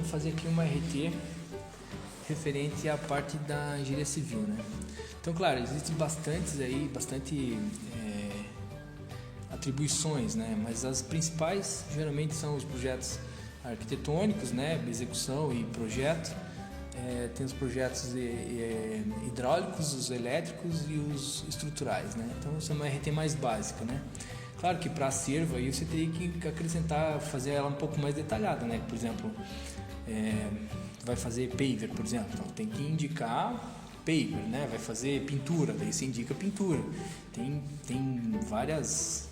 vamos fazer aqui uma RT referente à parte da engenharia civil, né? Então, claro, existem bastante atribuições, né? Mas as principais geralmente são os projetos arquitetônicos, né? Execução e projeto. Tem os projetos hidráulicos, os elétricos e os estruturais, né? Então, isso é uma RT mais básica, né? Claro que para a serva aí você teria que acrescentar, fazer ela um pouco mais detalhada, né? Por exemplo, vai fazer paver, por exemplo, então tem que indicar paver, né? Vai fazer pintura, daí você indica pintura. Tem várias,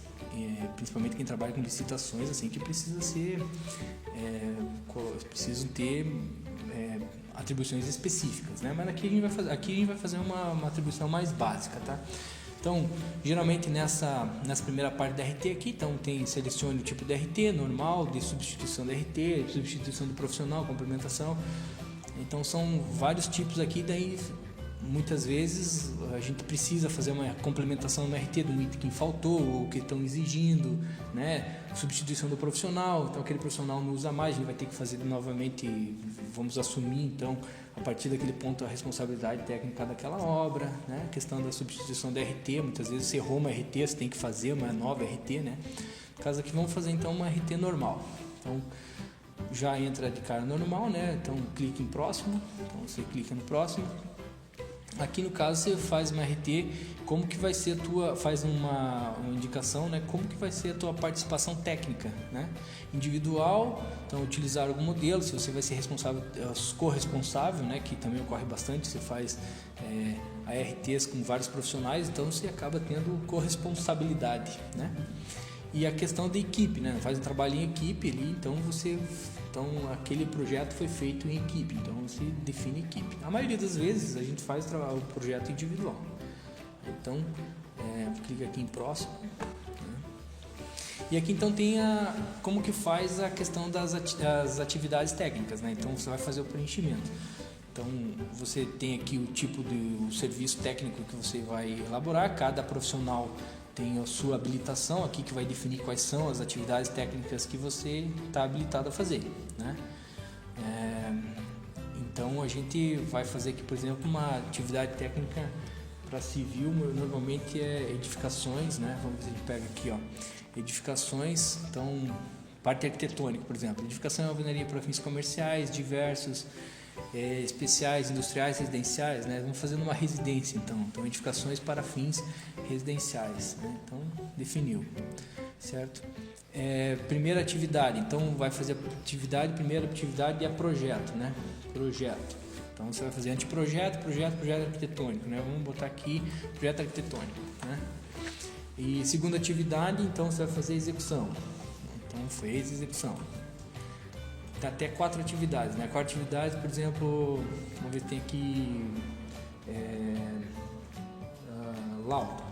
principalmente quem trabalha com licitações, assim, que precisa ser, precisam ter atribuições específicas, né? Mas aqui a gente vai fazer uma atribuição mais básica, tá? Então, geralmente nessa primeira parte da RT aqui, então selecione o tipo de RT, normal, de substituição da RT, substituição do profissional, complementação. Então são vários tipos aqui, daí muitas vezes a gente precisa fazer uma complementação no RT do item que faltou ou que estão exigindo, né? Substituição do profissional, então aquele profissional não usa mais, a gente vai ter que fazer novamente, vamos assumir então a partir daquele ponto a responsabilidade técnica daquela obra, né? A questão da substituição da RT, muitas vezes você errou uma RT, você tem que fazer uma nova RT, né? No caso aqui vamos fazer então uma RT normal. Então já entra de cara normal, né? Então clique em próximo, então você clica no próximo. Aqui no caso você faz uma RT, como que vai ser faz uma indicação, né? Como que vai ser a tua participação técnica, né? Individual, então utilizar algum modelo, se você vai ser responsável, corresponsável, né? Que também ocorre bastante, você faz ARTs com vários profissionais, então você acaba tendo corresponsabilidade, né? E a questão da equipe, né? Faz um trabalho em equipe ali, então aquele projeto foi feito em equipe, então você define equipe. A maioria das vezes a gente faz o projeto individual. Então, clica aqui em próximo. Né? E aqui então tem como que faz a questão das atividades técnicas, né? Então você vai fazer o preenchimento. Então você tem aqui o tipo do serviço técnico que você vai elaborar, cada profissional tem a sua habilitação aqui que vai definir quais são as atividades técnicas que você está habilitado a fazer, né? Então a gente vai fazer aqui, por exemplo, uma atividade técnica para civil, normalmente é edificações, né? Vamos ver se a gente pega aqui, ó, edificações, então parte arquitetônica, por exemplo, edificação e alvenaria para fins comerciais, diversos, especiais, industriais, residenciais, né? Vamos fazer uma residência, então edificações para fins residenciais, né? Então definiu, certo? Primeira atividade, então vai fazer primeira atividade é projeto, né? Projeto. Então você vai fazer anteprojeto, projeto arquitetônico, né? Vamos botar aqui projeto arquitetônico, né? E segunda atividade, então você vai fazer execução. Então fez execução. Tá até 4 atividades, né? 4 atividades, por exemplo, vamos ver, tem aqui laudo.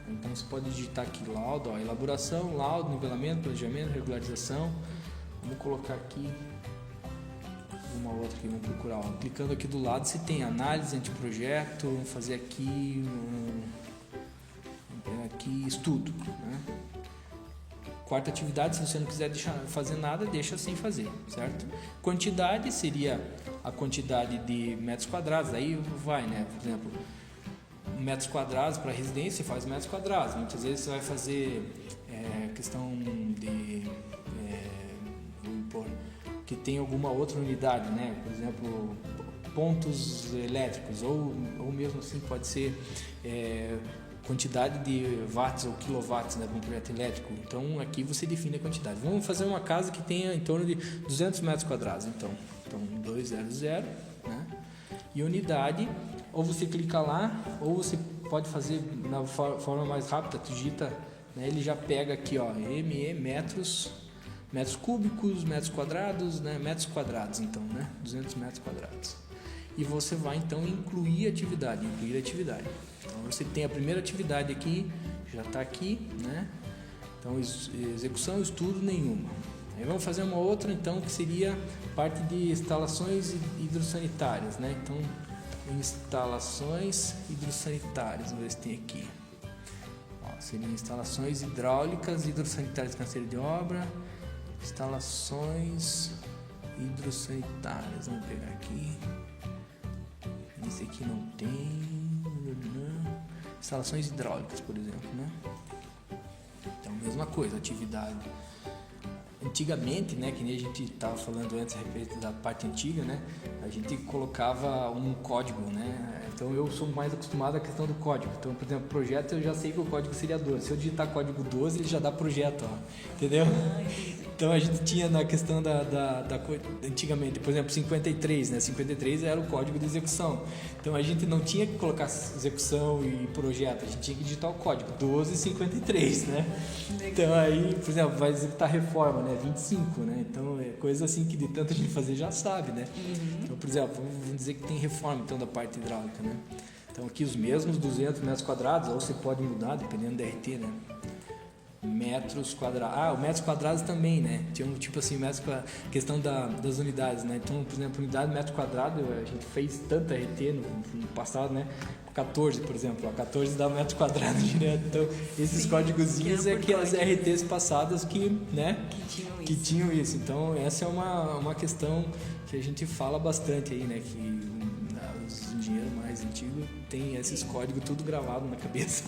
Então você pode digitar aqui laudo, ó, elaboração, laudo, nivelamento, planejamento, regularização. Vamos colocar aqui uma outra que vamos procurar, ó. Clicando aqui do lado você tem análise, anteprojeto, vamos fazer aqui estudo, né? Quarta atividade, se você não quiser fazer nada, deixa sem fazer, certo? Quantidade seria a quantidade de metros quadrados, aí vai, né? Por exemplo, metros quadrados para residência, faz metros quadrados. Muitas vezes você vai fazer questão de vou impor, que tem alguma outra unidade, né? Por exemplo, pontos elétricos ou mesmo assim pode ser quantidade de watts ou quilowatts, né, para um projeto elétrico. Então aqui você define a quantidade. Vamos fazer uma casa que tenha em torno de 200 metros quadrados, então 200, né? E unidade, ou você clica lá, ou você pode fazer na forma mais rápida, tu digita, né, ele já pega aqui, ó, metros cúbicos, metros quadrados, né, metros quadrados, então, né, 200 metros quadrados. E você vai então incluir atividade. Então você tem a primeira atividade aqui, já está aqui, né? Então execução, estudo nenhuma. Aí vamos fazer uma outra então que seria parte de instalações hidrossanitárias, né? Então instalações hidrossanitárias, vamos ver se tem aqui. Ó, seriam instalações hidráulicas hidrossanitárias, canseira de obra, instalações hidrossanitárias, vamos pegar aqui. Esse aqui não tem. Instalações hidráulicas, por exemplo, né? Então, mesma coisa, atividade. Antigamente, né, que nem a gente estava falando antes a respeito da parte antiga, né, a gente colocava um código, né, então eu sou mais acostumado à questão do código. Então, por exemplo, projeto eu já sei que o código seria 12. Se eu digitar código 12, ele já dá projeto, ó, entendeu? Então a gente tinha na questão antigamente, por exemplo, 53, né, 53 era o código de execução. Então a gente não tinha que colocar execução e projeto, a gente tinha que digitar o código 1253, né? Então aí, por exemplo, vai executar reforma, né, 25, né? Então é coisa assim que de tanto a gente fazer já sabe, né? Então, por exemplo, vamos dizer que tem reforma então da parte hidráulica, né? Então aqui os mesmos 200 metros quadrados, ou você pode mudar dependendo da RT, né? Metros quadrados. O metros quadrados também, né? Tinha um tipo assim, questão das unidades, né? Então, por exemplo, unidade metro quadrado, a gente fez tanta RT no passado, né? 14, por exemplo, 14 dá metro quadrado direto. Então, esses códigozinhos é aquelas RTs passadas que, né? Que tinham isso. Então, essa é uma questão que a gente fala bastante aí, né? Que os engenheiros mais antigos têm esses códigos tudo gravado na cabeça.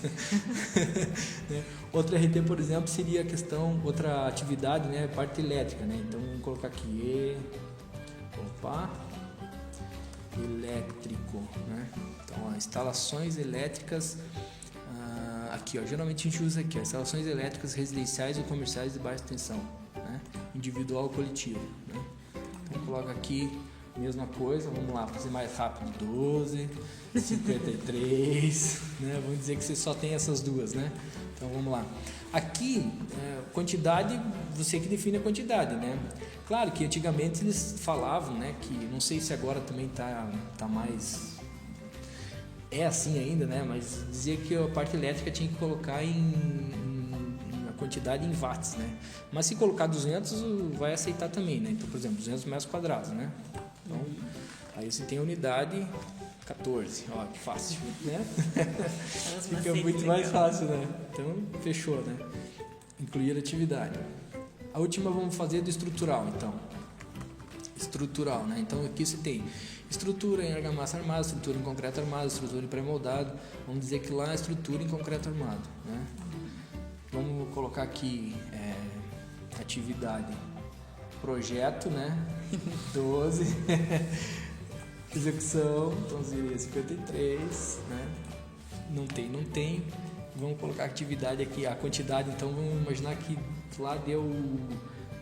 Né? Outra RT, por exemplo, seria a questão, outra atividade, né? Parte elétrica, né? Então, vamos colocar aqui elétrico, né? Então, ó, instalações elétricas, aqui, ó, geralmente a gente usa aqui, ó, instalações elétricas residenciais ou comerciais de baixa tensão, né? Individual ou coletivo, né? Então, coloca aqui mesma coisa, vamos lá, fazer mais rápido, 12, 53, né? Vamos dizer que você só tem essas duas, né? Então vamos lá. Aqui, quantidade, você que define a quantidade, né? Claro que antigamente eles falavam, né, que não sei se agora também tá mais assim ainda, né? Mas dizia que a parte elétrica tinha que colocar a quantidade em watts, né? Mas se colocar 200, vai aceitar também, né? Então, por exemplo, 200 metros quadrados, né? Então, aí você tem a unidade 14, ó, que fácil, né? Fica muito mais fácil, né? Então, fechou, né? Incluir atividade. A última vamos fazer do estrutural, então. Estrutural, né? Então, aqui você tem estrutura em argamassa armada, estrutura em concreto armado, estrutura em pré-moldado. Vamos dizer que lá é estrutura em concreto armado, né? Vamos colocar aqui atividade. Projeto, né? 12. Execução, então seria 53, né? Não tem. Vamos colocar atividade aqui, a quantidade, então vamos imaginar que lá deu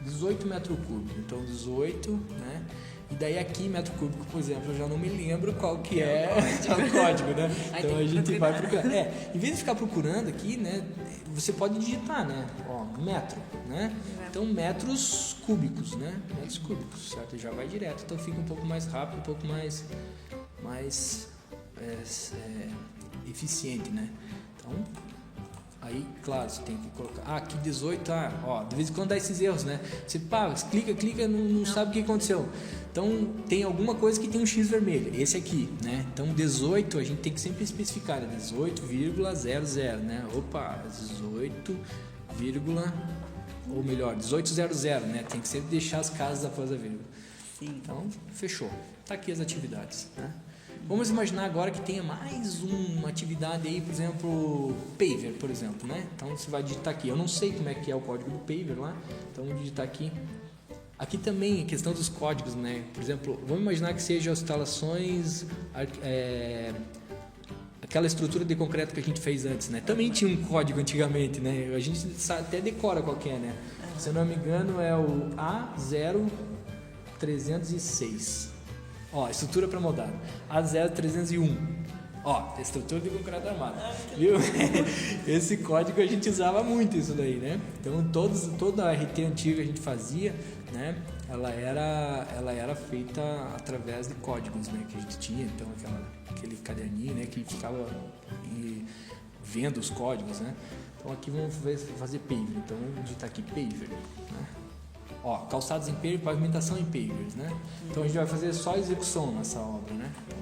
18 metros cúbicos, então 18, né? E daí aqui, metro cúbico, por exemplo, eu já não me lembro qual que é o código, né? Então a gente vai procurar. Em vez de ficar procurando aqui, né? Você pode digitar, né? Ó, metro, né? Então, metros cúbicos, né? Metros cúbicos, certo? Já vai direto, então fica um pouco mais rápido, um pouco mais eficiente, né? Então, aí, claro, você tem que colocar... aqui 18, ó, de vez em quando dá esses erros, né? Você, clica, não sabe o que aconteceu. Então, tem alguma coisa que tem um X vermelho, esse aqui, né? Então, 18, a gente tem que sempre especificar, né? 18,00, né? 1800, né? Tem que sempre deixar as casas após a vírgula. Sim. Então, fechou. Tá aqui as atividades, né? Vamos imaginar agora que tenha mais uma atividade aí, por exemplo, paver, por exemplo, né? Então, você vai digitar aqui. Eu não sei como é que é o código do paver lá, então vamos digitar aqui. Aqui também a questão dos códigos, né? Por exemplo, vamos imaginar que sejam as instalações, aquela estrutura de concreto que a gente fez antes, né? Também tinha um código antigamente, né? A gente até decora qual que é, né? Se eu não me engano é o A0306. Ó, estrutura pré-moldada. A0301. Ó, estrutura de concreto armado. Viu? Esse código a gente usava muito isso daí, né? Então toda a RT antiga a gente fazia, né? Ela era feita através de códigos, né? Que a gente tinha, então aquele caderninho, né? Que ficava vendo os códigos, né? Então aqui vamos fazer paver. Então vamos digitar aqui paver, né? Ó, calçados em paver, pavimentação em pavers, né? Então a gente vai fazer só execução nessa obra, né? Então,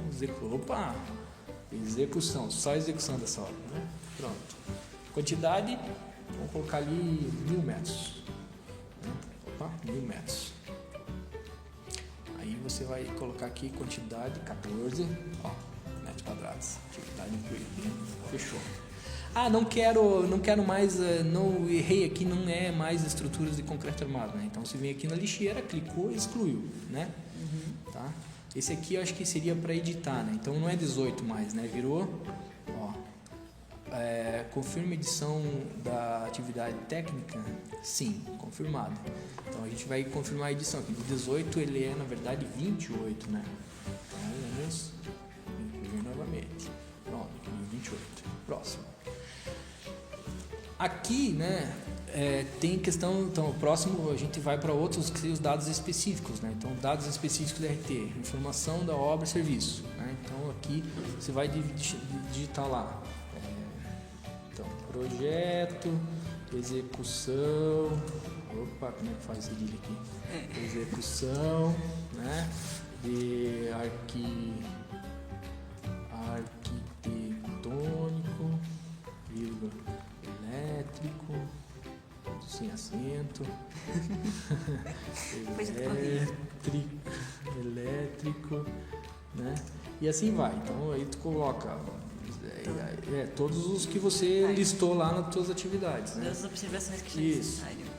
execução, só execução dessa obra, né? Pronto. Quantidade, vamos colocar ali 1000 metros. 1000 metros. você vai colocar aqui quantidade 14, ó, metros quadrados, atividade incluída, fechou. Ah, não quero mais, não errei aqui, não é mais estruturas de concreto armado, né? Então você vem aqui na lixeira, clicou e excluiu, né? Tá? Esse aqui eu acho que seria para editar, né? Então não é 18 mais, né? Virou, ó, confirma edição da atividade técnica? Sim, confirmado. Então a gente vai confirmar a edição aqui. De 18 ele é na verdade 28, né? Então vamos incluir novamente. Pronto, 28. Próximo. Aqui, né, tem questão, então, o próximo a gente vai para outros que são os dados específicos, né? Então, dados específicos da RT, informação da obra e serviço, né? Então, aqui você vai digitar lá, então, projeto, execução, opa, como é que faz esse cedilha aqui? Execução, né, de arquitetônico, vírgula, elétrico, sem acento, elétrico, né? E assim vai. Então aí tu coloca todos os que você listou lá nas tuas atividades, né? As observações que são necessárias.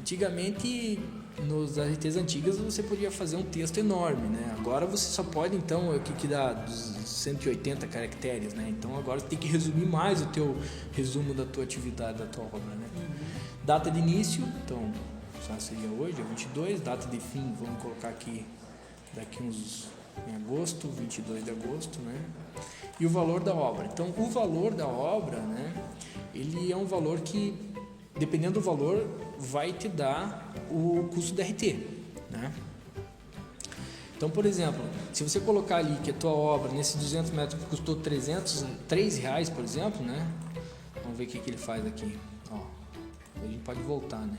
Antigamente, nos RTs antigas, você podia fazer um texto enorme, né? Agora você só pode, então, aqui que dá 180 caracteres, né? Então agora você tem que resumir mais o teu resumo da tua atividade, da tua obra, né? Data de início, então, já seria hoje, é 22. Data de fim, vamos colocar aqui daqui uns em agosto, 22 de agosto, né? E o valor da obra. Então, o valor da obra, né? Ele é um valor que, dependendo do valor, vai te dar o custo da RT, né? Então, por exemplo, se você colocar ali que a tua obra, nesses 200 metros, custou R$3, por exemplo, né? Vamos ver o que ele faz aqui. Ó, a gente pode voltar, né?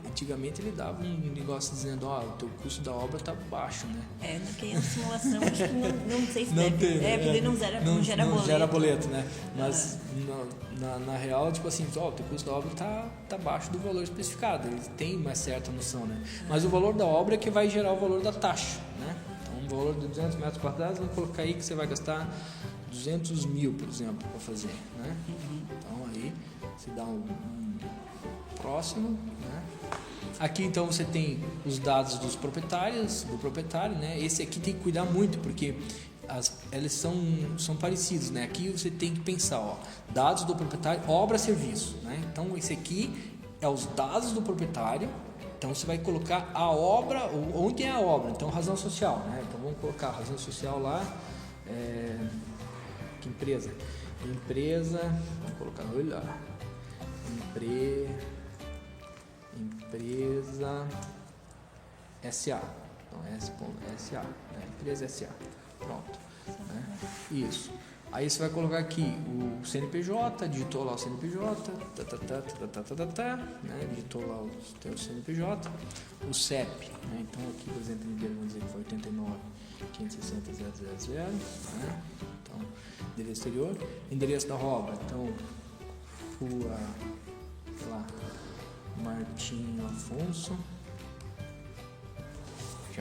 Antigamente ele dava um negócio dizendo, ó, o teu custo da obra tá baixo, né? Naquela simulação, acho que não sei se não deve. Teve, porque não gera boleto. Gera boleto, né? Mas na real, tipo assim, ó, o teu custo da obra tá abaixo do valor especificado. Ele tem uma certa noção, né? Mas o valor da obra é que vai gerar o valor da taxa, né? Então, o valor de 200 metros quadrados, vamos colocar aí que você vai gastar 200 mil, por exemplo, para fazer, né? Então, aí, você dá um próximo, né? Aqui então você tem os dados dos proprietários, do proprietário, né? Esse aqui tem que cuidar muito porque eles são parecidos, né? Aqui você tem que pensar, ó, dados do proprietário, obra, serviço, né? Então esse aqui é os dados do proprietário. Então você vai colocar a obra, onde é a obra? Então razão social, né? Então vamos colocar a razão social lá, que empresa? Empresa, vamos colocar, olha lá, empresa SA, então S.SA, né? Empresa SA, pronto, né? Isso. Aí você vai colocar aqui o CNPJ, digitou lá o CNPJ, né? Digitou lá o teu CNPJ, o CEP, né? Então aqui, por exemplo, vamos dizer que foi 89.560.000, né? Então, endereço exterior, endereço da obra, então, rua, sei lá, Martinho Afonso.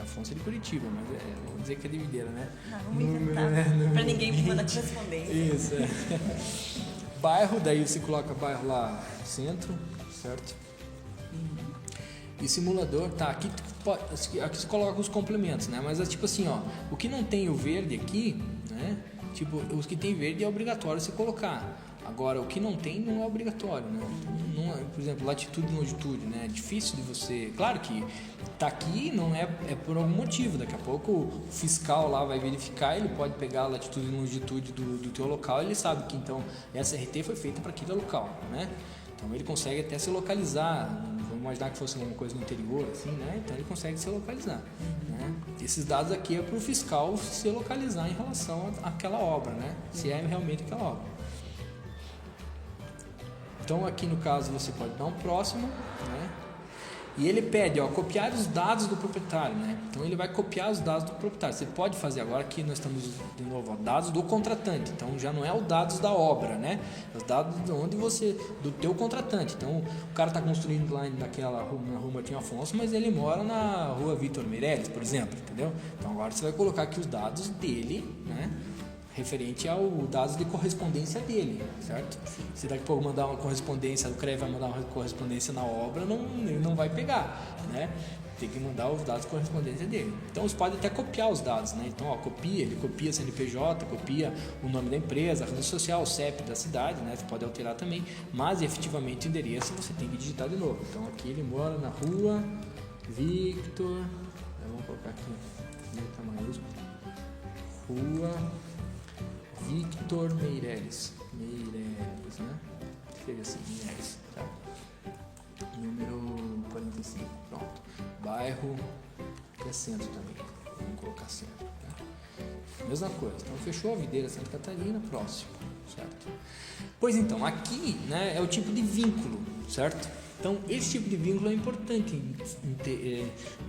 Afonso é de Curitiba, mas vamos dizer que é de Videira, né? Vamos inventar, para ninguém me mandar correspondência. Isso, Bairro, daí você coloca bairro lá, centro, certo? E simulador, tá, aqui você coloca os complementos, né? Mas é tipo assim, ó, o que não tem o verde aqui, né? Tipo, os que tem verde é obrigatório você colocar. Agora, o que não tem não é obrigatório, né? Não, por exemplo, latitude e longitude, né? É difícil de você... Claro que tá aqui não é por algum motivo. Daqui a pouco o fiscal lá vai verificar, ele pode pegar a latitude e longitude do teu local e ele sabe que, então, essa RT foi feita para aquele local, né? Então, ele consegue até se localizar. Vamos imaginar que fosse alguma coisa no interior, assim, né? Então, ele consegue se localizar, né? Esses dados aqui é para o fiscal se localizar em relação àquela obra, né? Se é realmente aquela obra. Então aqui no caso você pode dar um próximo, né? E ele pede, copiar os dados do proprietário, né? Então ele vai copiar os dados do proprietário. Você pode fazer agora que nós estamos de novo, dados do contratante. Então já não é os dados da obra, né? Os dados do teu contratante. Então o cara está construindo lá na rua Martim Afonso, mas ele mora na rua Vitor Meirelles, por exemplo, entendeu? Então agora você vai colocar aqui os dados dele, né? Referente aos dados de correspondência dele, certo? Se daqui a pouco mandar uma correspondência, o CREA vai mandar uma correspondência na obra, ele não vai pegar, né? Tem que mandar os dados de correspondência dele. Então você pode até copiar os dados, né? Então ele copia CNPJ, copia o nome da empresa, a rede social, o CEP da cidade, né? Você pode alterar também, mas efetivamente o endereço você tem que digitar de novo. Então aqui ele mora na rua Victor, vamos colocar aqui, letra maiúscula, rua Victor Meirelles, né? Escreve assim, Meirelles, tá? Número 45, pronto. Bairro, que é centro também, vamos colocar centro, tá? Mesma coisa, então fechou a Videira Santa Catarina, próximo, certo? Pois então, aqui, né, é o tipo de vínculo, certo? Então, esse tipo de vínculo é importante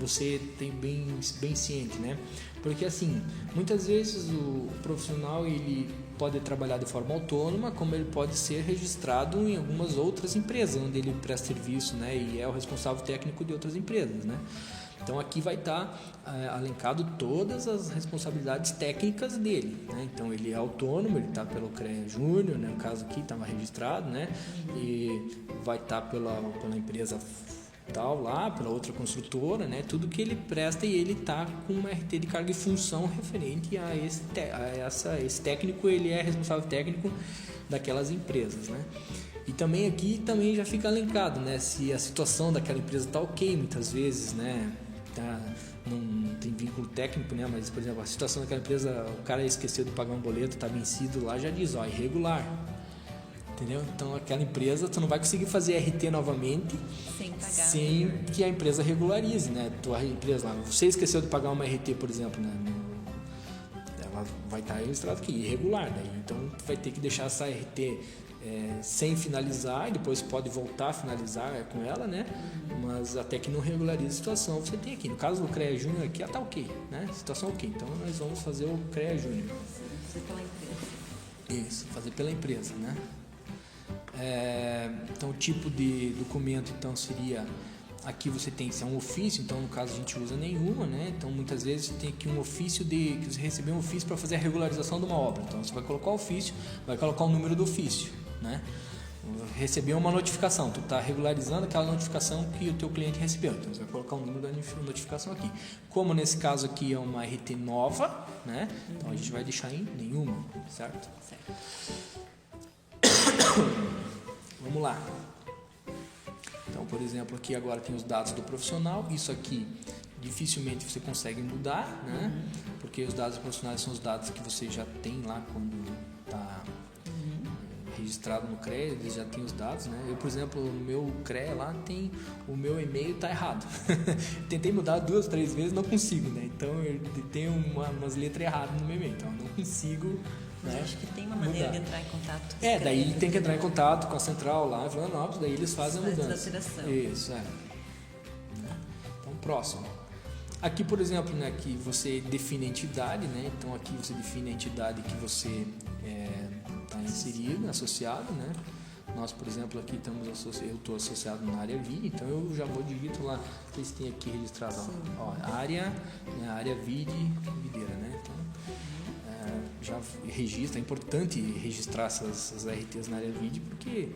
você ter bem ciente, né? Porque, assim, muitas vezes o profissional, ele pode trabalhar de forma autônoma, como ele pode ser registrado em algumas outras empresas, onde ele presta serviço, né? E é o responsável técnico de outras empresas, né? Então, aqui vai estar alencado todas as responsabilidades técnicas dele, né? Então, ele é autônomo, ele está pelo CREA Júnior, né? No caso aqui, estava registrado, né? E vai estar pela empresa tal lá, pela outra construtora, né? Tudo que ele presta e ele está com uma RT de carga e função referente a esse técnico, ele é responsável técnico daquelas empresas, né? E também aqui já fica alencado, né? Se a situação daquela empresa está ok, muitas vezes, né? Não tem vínculo técnico, né? Mas, por exemplo, a situação daquela empresa, o cara esqueceu de pagar um boleto, está vencido lá, já diz, irregular. Entendeu? Então, aquela empresa, tu não vai conseguir fazer RT novamente sem que a empresa regularize, né? Tua empresa lá, você esqueceu de pagar uma RT, por exemplo, né? Ela vai estar registrada aqui, irregular, daí. Então, tu vai ter que deixar essa RT sem finalizar, e depois pode voltar a finalizar com ela, né? Mas até que não regularize a situação, você tem aqui. No caso do CREA Júnior aqui, tá ok, né? Situação ok. Então, nós vamos fazer o CREA Júnior. Fazer pela empresa. Isso, fazer pela empresa, né? Então, o tipo de documento, então, seria... Aqui você tem que ser um ofício, então no caso a gente usa nenhuma, né? Então muitas vezes você tem aqui um ofício que você recebeu um ofício para fazer a regularização de uma obra. Então você vai colocar o ofício, vai colocar o número do ofício, né? Recebeu uma notificação, tu está regularizando aquela notificação que o teu cliente recebeu. Então você vai colocar o número da notificação aqui. Como nesse caso aqui é uma RT nova, né? Então a gente vai deixar em nenhuma, certo? Vamos lá. Então, por exemplo, aqui agora tem os dados do profissional. Isso aqui dificilmente você consegue mudar, né? Porque os dados profissionais são os dados que você já tem lá quando está registrado no CREA, eles já têm os dados, né? Eu, por exemplo, no meu CREA lá tem o meu e-mail está errado. Tentei mudar 2, 3 vezes, não consigo, né? Então eu tenho umas letras erradas no meu e-mail, então eu não consigo. Mas acho que tem uma maneira de entrar em contato. Daí tem que entrar em contato com a central lá em Florianópolis, daí eles fazem a mudança. Isso, Então, próximo. Aqui, por exemplo, né, que você define a entidade, né? Então, aqui você define a entidade que você está inserido, associado, né? Nós, por exemplo, aqui eu estou associado na área VID, então eu já vou digito lá, vocês têm aqui registrado, área VID, videira, né? Então, já registra, é importante registrar essas RTs na área VID, porque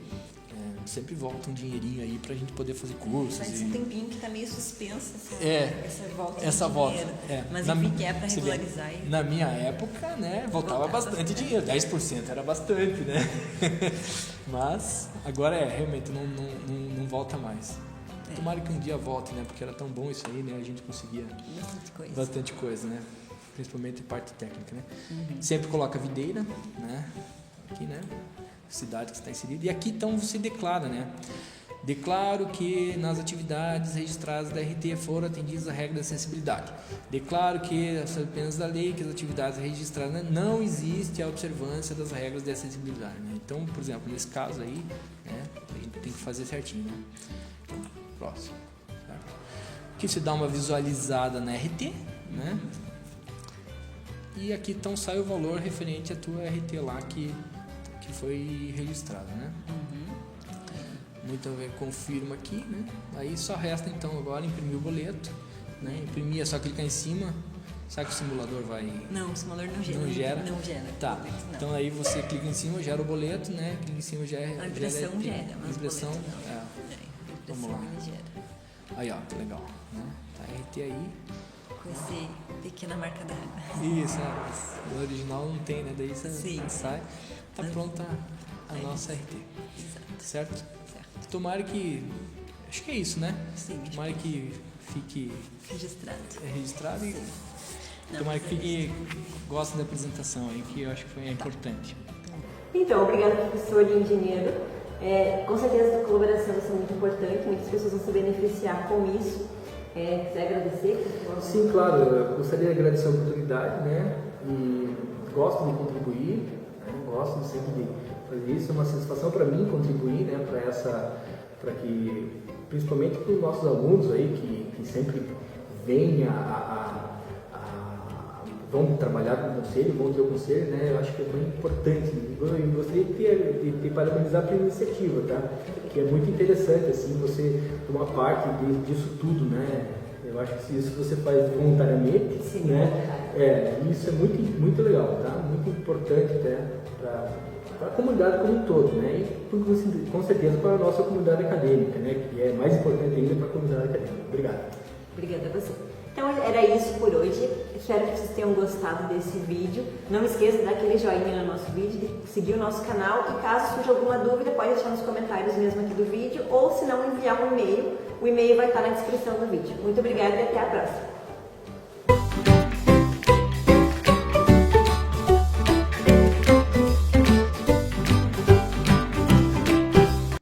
sempre volta um dinheirinho aí pra gente poder fazer cursos. Faz um tempinho que tá meio suspensa essa volta. Mas enfim, que é pra regularizar. Na minha época, né, voltava bastante dinheiro, 10% era bastante, né? Mas agora realmente não volta mais. Tomara que um dia volte, né, porque era tão bom isso aí, né, a gente conseguia bastante coisa, né? Principalmente parte técnica, né? Sempre coloca videira, né? Aqui, né? Cidade que está inserida. E aqui então você declara, né? Declaro que nas atividades registradas da RT foram atendidas a regra da acessibilidade. Declaro que, apenas da lei, que as atividades registradas não existe a observância das regras de acessibilidade, né? Então, por exemplo, nesse caso aí, né? A gente tem que fazer certinho, né? Próximo. Certo? Aqui você dá uma visualizada na RT, né? E aqui então sai o valor referente à tua RT lá que foi registrada, né? Muito bem, confirma aqui, né? Aí só resta então agora imprimir o boleto, né? Imprimir é só clicar em cima. Será que o simulador vai... Não, o simulador não gera. Não gera. Tá, boleto, não. então aí você clica em cima, gera o boleto, né? Clica em cima, gera... A impressão gera, mas a impressão, boleto não. Vamos lá. Ele gera. Aí, ó, que legal, né? Tá RT aí. Com esse pequena marca d'água. Isso, no original não tem, né? Daí você sai, tá pronta a nossa RT. Exato. Certo? Tomara que... Acho que é isso, né? Sim. Tomara que fique... registrado e... Tomara que gostem da apresentação aí, que eu acho que foi importante. Então, obrigada, professor e engenheiro. Com certeza a colaboração vai ser muito importante, muitas pessoas vão se beneficiar com isso. Quiser agradecer? Sim, claro, eu gostaria de agradecer a oportunidade, né? E gosto de contribuir, né? Gosto sempre de fazer isso. É uma satisfação para mim contribuir, né? Para que, principalmente para os nossos alunos aí que sempre vêm vão trabalhar com o conselho, vão ter o conselho, né? Eu acho que é muito importante. Eu gostaria de parabenizar pela iniciativa, tá? Que é muito interessante, assim, você tomar parte disso tudo, né? Eu acho que isso você faz voluntariamente, sim, né? Isso é muito, muito legal, tá? Muito importante até para a comunidade como um todo, né? E com certeza para a nossa comunidade acadêmica, né? Que é mais importante ainda para a comunidade acadêmica. Obrigado. Obrigada a você. Então era isso por hoje. Espero que vocês tenham gostado desse vídeo. Não esqueça de dar aquele joinha no nosso vídeo, de seguir o nosso canal e caso surja alguma dúvida pode deixar nos comentários mesmo aqui do vídeo ou se não enviar um e-mail. O e-mail vai estar na descrição do vídeo. Muito obrigada e até a próxima.